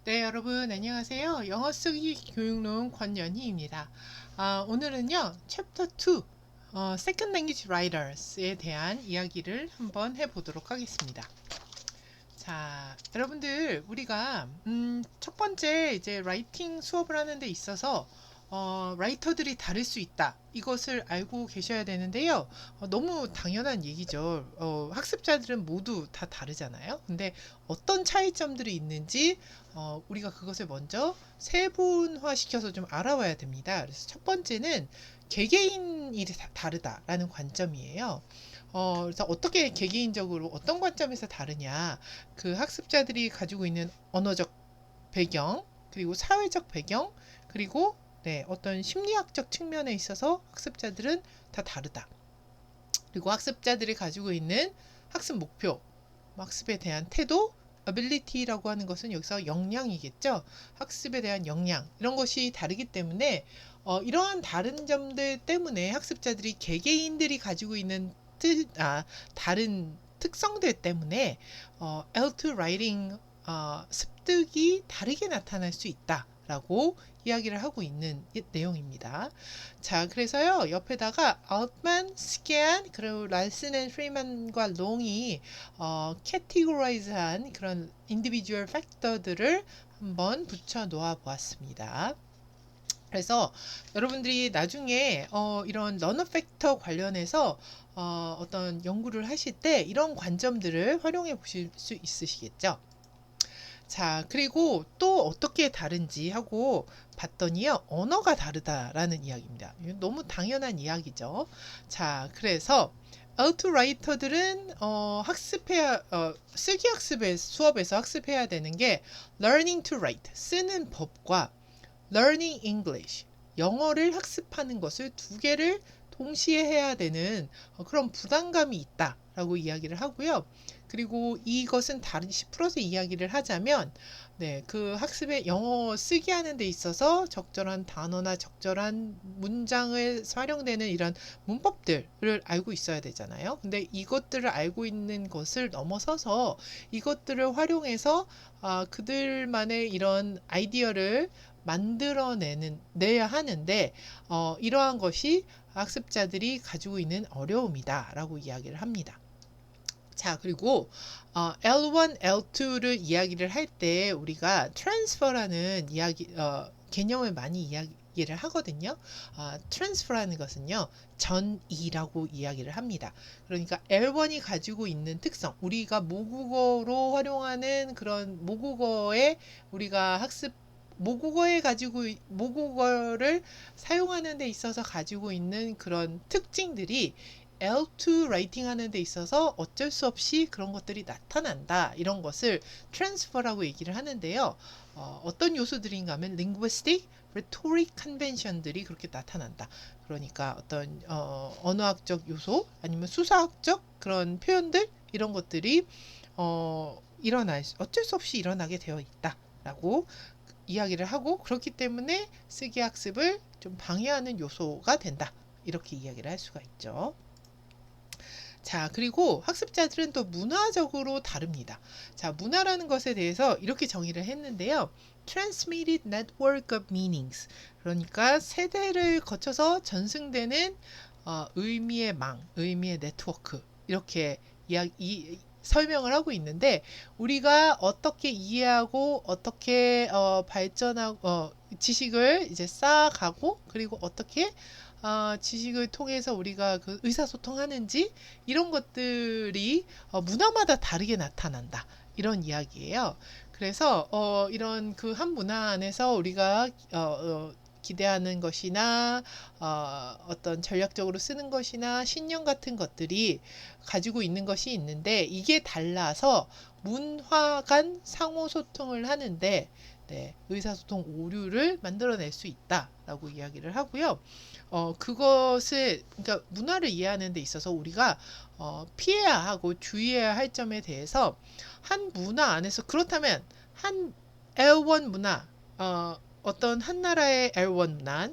네, 여러분 안녕하세요. 영어 쓰기 교육론 권연희입니다. 오늘은요, 챕터 2, Second Language Writers에 대한 이야기를 한번 해보도록 하겠습니다. 자, 여러분들 우리가 첫 번째 이제 라이팅 수업을 하는 데 있어서 라이터들이 다를 수 있다. 이것을 알고 계셔야 되는데요. 너무 당연한 얘기죠. 학습자들은 모두 다 다르잖아요. 근데 어떤 차이점들이 있는지 우리가 그것을 먼저 세분화시켜서 좀 알아봐야 됩니다. 그래서 첫 번째는 개개인이 다르다라는 관점이에요. 그래서 어떻게 개개인적으로 어떤 관점에서 다르냐. 그 학습자들이 가지고 있는 언어적 배경, 그리고 사회적 배경, 그리고 네, 어떤 심리학적 측면에 있어서 학습자들은 다 다르다. 그리고 학습자들이 가지고 있는 학습 목표, 학습에 대한 태도, ability라고 하는 것은 여기서 역량이겠죠. 학습에 대한 역량, 이런 것이 다르기 때문에 이러한 다른 점들 때문에 학습자들이 개개인들이 가지고 있는 다른 특성들 때문에 L2 라이팅 습득이 다르게 나타날 수 있다라고 이야기를 하고 있는 내용입니다. 자, 그래서요, 옆에다가 Altman, Scan, 그리고 랄슨 앤 프리만과 롱이 categorize한 그런 individual factor들을 한번 붙여 놓아 보았습니다. 그래서 여러분들이 나중에 이런 러너 팩터 관련해서 어떤 연구를 하실 때 이런 관점들을 활용해 보실 수 있으시겠죠. 자, 그리고 또 어떻게 다른지 하고 봤더니요, 언어가 다르다라는 이야기입니다. 너무 당연한 이야기죠. 자, 그래서 아우트라이터들은 쓰기 학습의 수업에서 학습해야 되는 게 learning to write, 쓰는 법과 learning English, 영어를 학습하는 것을 두 개를 동시에 해야 되는 그런 부담감이 있다라고 이야기를 하고요. 그리고 이것은 다른 10%의 이야기를 하자면, 네, 그 학습의 영어 쓰기 하는 데 있어서 적절한 단어나 적절한 문장을 활용되는 이런 문법들을 알고 있어야 되잖아요. 근데 이것들을 알고 있는 것을 넘어서서 이것들을 활용해서 그들만의 이런 아이디어를 내야 하는데 이러한 것이 학습자들이 가지고 있는 어려움이다라고 이야기를 합니다. 자, 그리고 L1, L2를 이야기를 할 때 우리가 transfer라는 개념을 많이 이야기를 하거든요. transfer라는 것은요, 전이라고 이야기를 합니다. 그러니까 L1이 가지고 있는 특성, 우리가 모국어로 활용하는 그런 모국어에 우리가 모국어를 사용하는 데 있어서 가지고 있는 그런 특징들이 L2 라이팅 하는 데 있어서 어쩔 수 없이 그런 것들이 나타난다. 이런 것을 transfer라고 얘기를 하는데요. 어떤 요소들인가 하면 linguistic, rhetoric convention들이 그렇게 나타난다. 그러니까 어떤 언어학적 요소 아니면 수사학적 그런 표현들 이런 것들이 어쩔 수 없이 일어나게 되어 있다라고 이야기를 하고 그렇기 때문에 쓰기 학습을 좀 방해하는 요소가 된다. 이렇게 이야기를 할 수가 있죠. 자, 그리고 학습자들은 또 문화적으로 다릅니다. 자, 문화라는 것에 대해서 이렇게 정의를 했는데요. Transmitted network of meanings. 그러니까 세대를 거쳐서 전승되는 의미의 네트워크. 이렇게 설명을 하고 있는데 우리가 어떻게 이해하고 어떻게 발전하고 지식을 이제 쌓아가고 그리고 어떻게 지식을 통해서 우리가 그 의사소통하는지 이런 것들이 문화마다 다르게 나타난다. 이런 이야기예요. 그래서 이런 그 한 문화 안에서 우리가 기대하는 것이나 어떤 전략적으로 쓰는 것이나 신념 같은 것들이 가지고 있는 것이 있는데 이게 달라서 문화 간 상호소통을 하는데 네, 의사소통 오류를 만들어낼 수 있다라고 이야기를 하고요. 그러니까 문화를 이해하는 데 있어서 우리가 피해야 하고 주의해야 할 점에 대해서 한 문화 안에서 그렇다면 한 L1 문화, 어떤 한 나라의 L1 문화,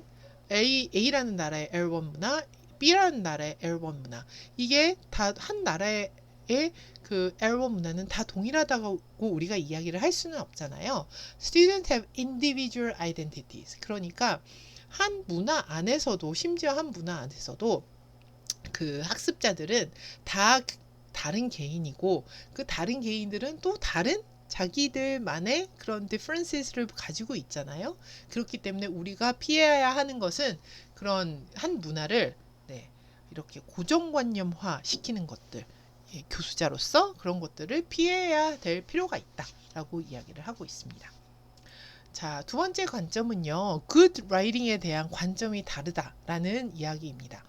A라는 나라의 L1 문화, B라는 나라의 L1 문화, 이게 다 한 나라의 그 L1 문화는 다 동일하다고 우리가 이야기를 할 수는 없잖아요. Students have individual identities. 그러니까 한 문화 안에서도, 심지어 한 문화 안에서도 그 학습자들은 다 다른 개인이고, 그 다른 개인들은 또 다른 자기들만의 그런 differences를 가지고 있잖아요. 그렇기 때문에 우리가 피해야 하는 것은 그런 한 문화를 이렇게 고정관념화 시키는 것들, 교수자로서 그런 것들을 피해야 될 필요가 있다라고 이야기를 하고 있습니다. 자, 두 번째 관점은요, good writing에 대한 관점이 다르다라는 이야기입니다.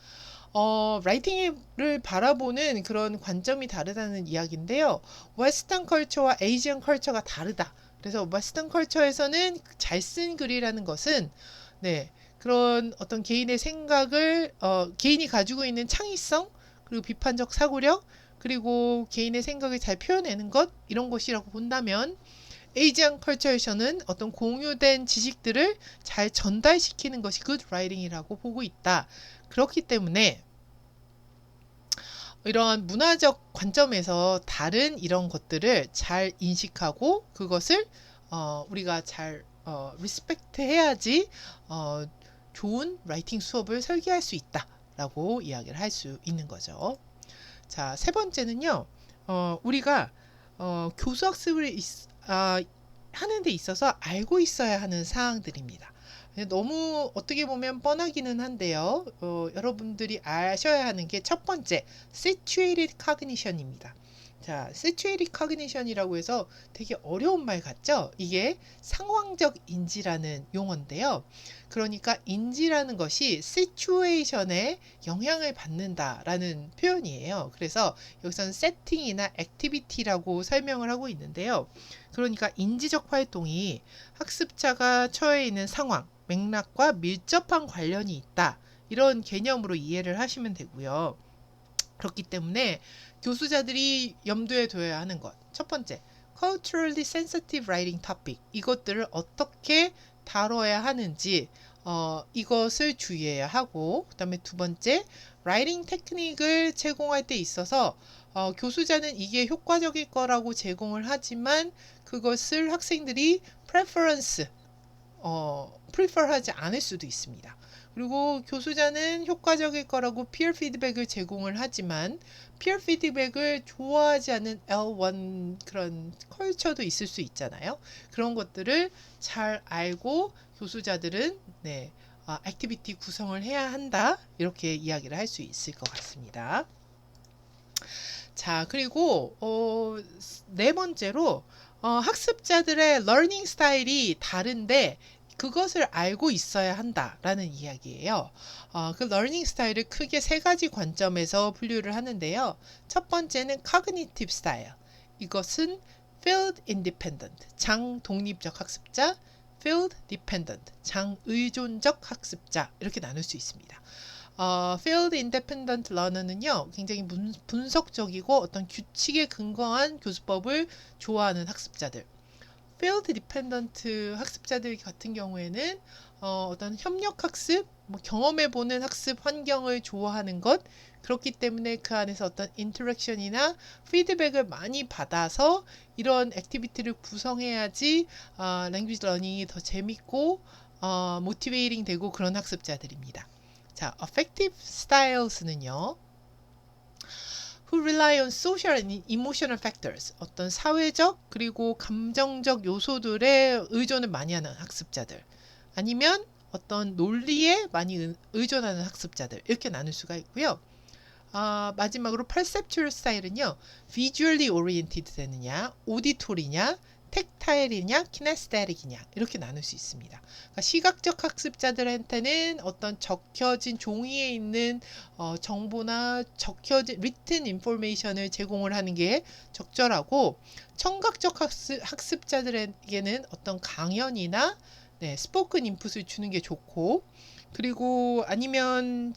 라이팅을 바라보는 그런 관점이 다르다는 이야기인데요. 웨스턴 컬처와 에이지언 컬처가 다르다. 그래서 웨스턴 컬처에서는 잘 쓴 글이라는 것은 그런 어떤 개인의 생각을 개인이 가지고 있는 창의성, 그리고 비판적 사고력, 그리고 개인의 생각을 잘 표현하는 것, 이런 것이라고 본다면, 에이지언 컬처에서는 어떤 공유된 지식들을 잘 전달시키는 것이 good writing이라고 보고 있다. 그렇기 때문에 이러한 문화적 관점에서 다른 이런 것들을 잘 인식하고 그것을 우리가 잘 리스펙트 해야지 좋은 라이팅 수업을 설계할 수 있다라고 이야기를 할 수 있는 거죠. 자, 세 번째는요, 우리가 교수 학습을 하는 데 있어서 알고 있어야 하는 사항들입니다. 너무 어떻게 보면 뻔하기는 한데요. 여러분들이 아셔야 하는 게 첫 번째, situated cognition입니다. 자, situated cognition이라고 해서 되게 어려운 말 같죠? 이게 상황적 인지라는 용어인데요. 그러니까 인지라는 것이 situation에 영향을 받는다라는 표현이에요. 그래서 여기서는 setting이나 activity라고 설명을 하고 있는데요. 그러니까 인지적 활동이 학습자가 처해 있는 상황, 맥락과 밀접한 관련이 있다. 이런 개념으로 이해를 하시면 되고요. 그렇기 때문에 교수자들이 염두에 둬야 하는 것. 첫 번째, culturally sensitive writing topic. 이것들을 어떻게 다뤄야 하는지 이것을 주의해야 하고, 그 다음에 두 번째, writing 테크닉을 제공할 때 있어서 교수자는 이게 효과적일 거라고 제공을 하지만 그것을 학생들이 prefer하지 않을 수도 있습니다. 그리고 교수자는 효과적일 거라고 peer 피드백을 제공을 하지만 peer 피드백을 좋아하지 않는 L1 그런 컬처도 있을 수 있잖아요. 그런 것들을 잘 알고 교수자들은 액티비티 구성을 해야 한다. 이렇게 이야기를 할 수 있을 것 같습니다. 자, 그리고 네 번째로 학습자들의 러닝 스타일이 다른데 그것을 알고 있어야 한다라는 이야기예요. 그 러닝 스타일을 크게 세 가지 관점에서 분류를 하는데요. 첫 번째는 cognitive style. 이것은 field independent, 장 독립적 학습자, field dependent, 장 의존적 학습자, 이렇게 나눌 수 있습니다. field independent learner는요, 굉장히 분석적이고 어떤 규칙에 근거한 교수법을 좋아하는 학습자들. field dependent 학습자들 같은 경우에는 어떤 협력 학습, 경험해보는 학습 환경을 좋아하는 것, 그렇기 때문에 그 안에서 어떤 인터랙션이나 피드백을 많이 받아서 이런 액티비티를 구성해야지 랭귀지 러닝이 더 재밌고 모티베이팅 되고 그런 학습자들입니다. 자, affective styles는요, who rely on social and emotional factors, 어떤 사회적 그리고 감정적 요소들에 의존을 많이 하는 학습자들, 아니면 어떤 논리에 많이 의존하는 학습자들, 이렇게 나눌 수가 있고요. 마지막으로 perceptual style은요, visually oriented 되느냐, auditory냐, 텍타일이냐, 키네스테릭이냐, 이렇게 나눌 수 있습니다. 그러니까 시각적 학습자들한테는 어떤 적혀진 종이에 있는 정보나 적혀진 written information을 제공을 하는 게 적절하고, 청각적 학습자들에게는 어떤 강연이나 스포큰 인풋을 주는 게 좋고, 그리고 아니면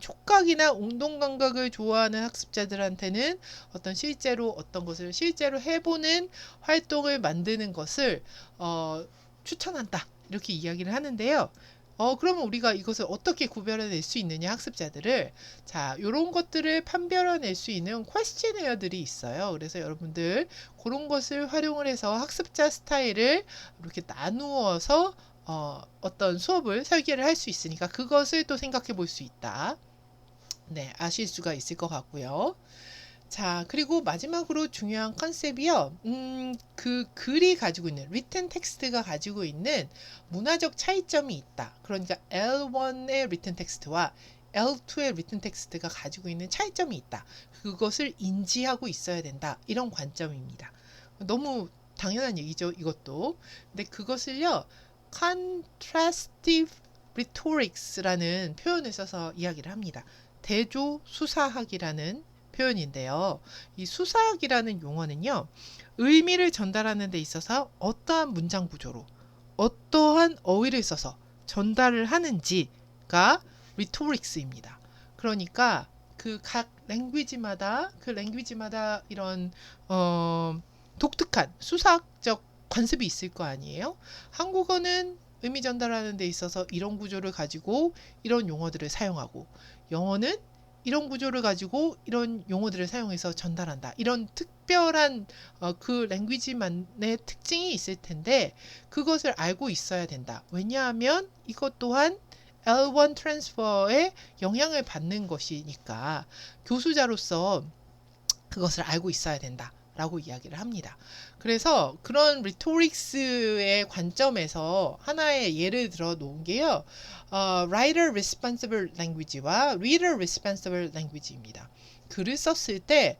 촉각이나 운동 감각을 좋아하는 학습자들한테는 어떤 것을 실제로 해보는 활동을 만드는 것을 추천한다, 이렇게 이야기를 하는데요. 그러면 우리가 이것을 어떻게 구별해낼 수 있느냐, 학습자들을. 자, 요런 것들을 판별해낼 수 있는 퀘스치네어들이 있어요. 그래서 여러분들 그런 것을 활용을 해서 학습자 스타일을 이렇게 나누어서 어떤 수업을 설계를 할 수 있으니까 그것을 또 생각해 볼 수 있다. 네, 아실 수가 있을 것 같고요. 자, 그리고 마지막으로 중요한 컨셉이요. 그 글이 가지고 있는, written text가 가지고 있는 문화적 차이점이 있다. 그러니까 L1의 written text와 L2의 written text가 가지고 있는 차이점이 있다. 그것을 인지하고 있어야 된다. 이런 관점입니다. 너무 당연한 얘기죠, 이것도. 근데 그것을요, contrastive rhetorics라는 표현을 써서 이야기를 합니다. 대조수사학이라는 표현인데요. 이 수사학이라는 용어는요, 의미를 전달하는 데 있어서 어떠한 문장 구조로, 어떠한 어휘를 써서 전달을 하는지가 리토릭스입니다. 그러니까 그 각 랭귀지마다 이런 독특한 수사학적 관습이 있을 거 아니에요. 한국어는 의미 전달하는 데 있어서 이런 구조를 가지고 이런 용어들을 사용하고, 영어는 이런 구조를 가지고 이런 용어들을 사용해서 전달한다. 이런 특별한 그 랭귀지만의 특징이 있을 텐데 그것을 알고 있어야 된다. 왜냐하면 이것 또한 L1 트랜스퍼에 영향을 받는 것이니까 교수자로서 그것을 알고 있어야 된다. 라고 이야기를 합니다. 그래서 그런 리토릭스의 관점에서 하나의 예를 들어 놓은 게요. Writer Responsible Language와 Reader Responsible Language입니다. 글을 썼을 때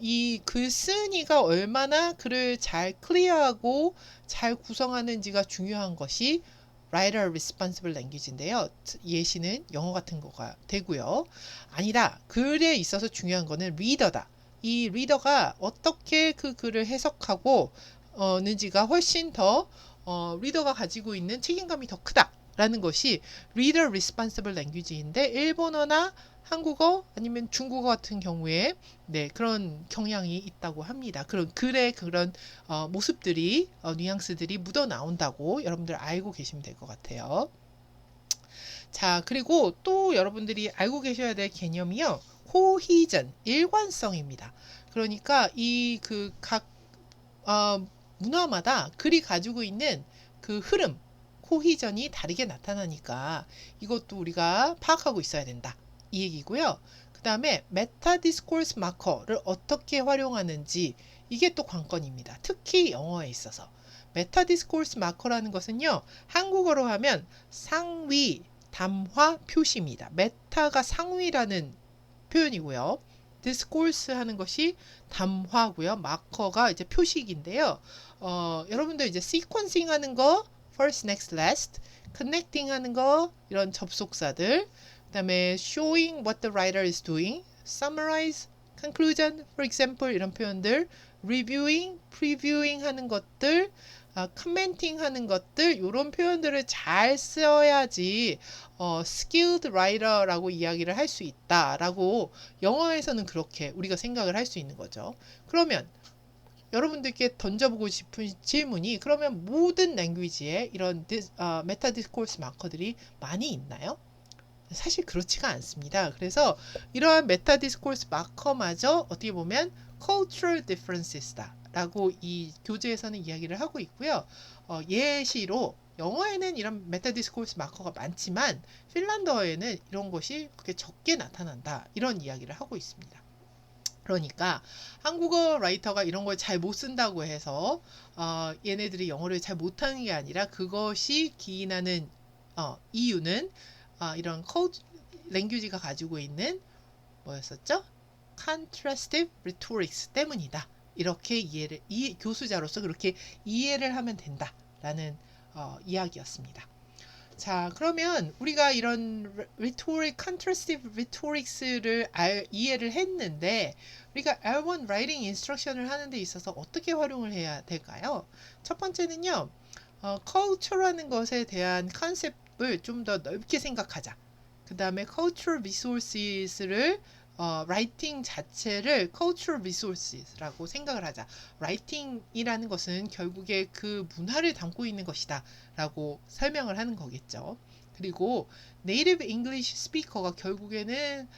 이 글쓴이가 얼마나 글을 잘 클리어하고 잘 구성하는지가 중요한 것이 Writer Responsible Language인데요. 예시는 영어 같은 거가 되고요. 아니다. 글에 있어서 중요한 거는 리더다. 이 리더가 어떻게 그 글을 해석하고 는지가 훨씬 더 리더가 가지고 있는 책임감이 더 크다라는 것이 Reader Responsible Language인데, 일본어나 한국어 아니면 중국어 같은 경우에 네, 그런 경향이 있다고 합니다. 그런 글의 그런 모습들이 뉘앙스들이 묻어 나온다고 여러분들 알고 계시면 될 것 같아요. 자, 그리고 또 여러분들이 알고 계셔야 될 개념이요. 코히전, 일관성입니다. 그러니까 이 그 각 문화마다 글이 가지고 있는 그 흐름, 코히전이 다르게 나타나니까 이것도 우리가 파악하고 있어야 된다. 이 얘기고요. 그 다음에 메타 디스코스 마커를 어떻게 활용하는지, 이게 또 관건입니다. 특히 영어에 있어서. 메타 디스코스 마커라는 것은요, 한국어로 하면 상위 담화 표시입니다. 메타가 상위라는 표현이고요. 디스코스 하는 것이 담화고요. 마커가 이제 표식인데요. 여러분들 이제 시퀀싱 하는 거, first, next, last, connecting 하는 거, 이런 접속사들, 그 다음에 showing what the writer is doing, summarize, conclusion, for example, 이런 표현들, reviewing, previewing 하는 것들, commenting 하는 것들, 이런 표현들을 잘 써야지 skilled writer라고 이야기를 할 수 있다라고 영어에서는 그렇게 우리가 생각을 할 수 있는 거죠. 그러면 여러분들께 던져보고 싶은 질문이, 그러면 모든 랭귀지에 이런 메타 디스코스 마커들이 많이 있나요? 사실 그렇지가 않습니다. 그래서 이러한 메타 디스코스 마커마저 어떻게 보면 cultural differences다 라고 이 교재에서는 이야기를 하고 있고요. 예시로 영어에는 이런 메타 디스코스 마커가 많지만 핀란드어에는 이런 것이 그렇게 적게 나타난다, 이런 이야기를 하고 있습니다. 그러니까 한국어 라이터가 이런 걸 잘 못 쓴다고 해서 얘네들이 영어를 잘 못하는 게 아니라, 그것이 기인하는 이유는 이런 랭귀지가 가지고 있는 뭐였었죠? contrastive rhetorics 때문이다. 이렇게 교수자로서 그렇게 이해를 하면 된다라는 이야기였습니다. 자, 그러면 우리가 이런 contrastive rhetorics를 이해를 했는데, 우리가 L1 writing instruction을 하는 데 있어서 어떻게 활용을 해야 될까요? 첫 번째는요, culture라는 것에 대한 컨셉을 좀 더 넓게 생각하자. 그 다음에 cultural resources를 라이팅 자체를 cultural resources라고 생각을 하자. 라이팅이라는 것은 결국에 그 문화를 담고 있는 것이다 라고 설명을 하는 거겠죠. 그리고 네이티브 잉글리시 스피커가 결국에는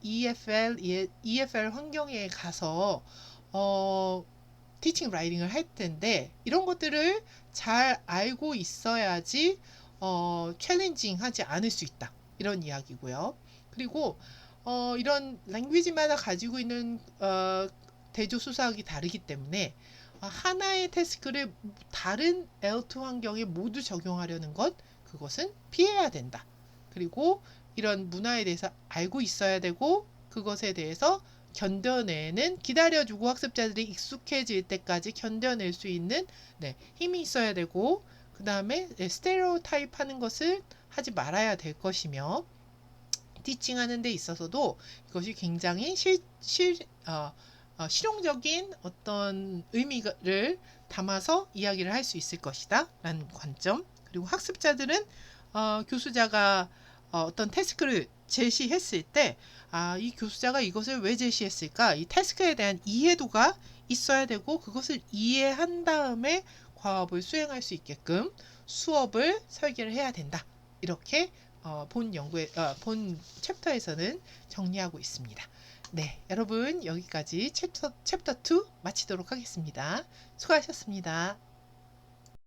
EFL 환경에 가서 티칭 라이팅을 할 텐데 이런 것들을 잘 알고 있어야지 챌린징 하지 않을 수 있다. 이런 이야기고요. 그리고 이런 랭귀지마다 가지고 있는 대조수사학이 다르기 때문에 하나의 태스크를 다른 L2 환경에 모두 적용하려는 것, 그것은 피해야 된다. 그리고 이런 문화에 대해서 알고 있어야 되고 그것에 대해서 견뎌내는, 기다려주고 학습자들이 익숙해질 때까지 견뎌낼 수 있는 힘이 있어야 되고, 그 다음에 스테레오타입 하는 것을 하지 말아야 될 것이며, 티칭하는 데 있어서도 이것이 굉장히 실용적인 어떤 의미를 담아서 이야기를 할 수 있을 것이다 라는 관점. 그리고 학습자들은 교수자가 어떤 태스크를 제시했을 때 이 교수자가 이것을 왜 제시했을까, 이 태스크에 대한 이해도가 있어야 되고, 그것을 이해한 다음에 과업을 수행할 수 있게끔 수업을 설계를 해야 된다. 이렇게 본 챕터에서는 정리하고 있습니다. 네, 여러분 여기까지 챕터 2 마치도록 하겠습니다. 수고하셨습니다.